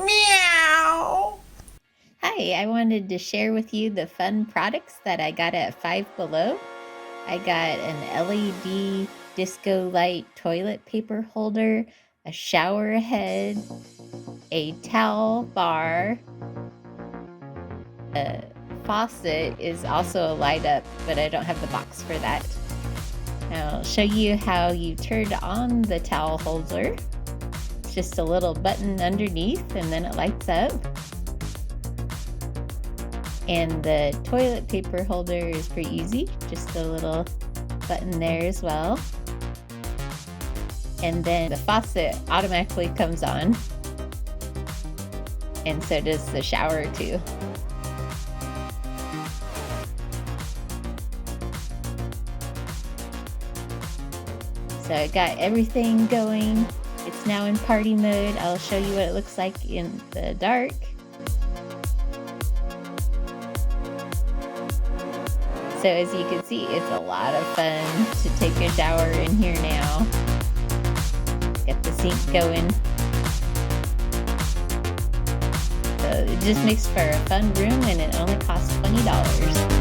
Meow. Hi, I wanted to share with you the fun products that I got at Five Below. I got an LED disco light toilet paper holder, a shower head, a towel bar. A faucet is also a light up, but I don't have the box for that. I'll show you how you turn on the towel holder. It's just a little button underneath and then it lights up. And the toilet paper holder is pretty easy, just a little button there as well. And then the faucet automatically comes on, and so does the shower too. So I got everything going. It's now in party mode. I'll show you what it looks like in the dark. So as you can see, it's a lot of fun to take a shower in here now. Get the sink going. So it just makes for a fun room, and it only costs $20.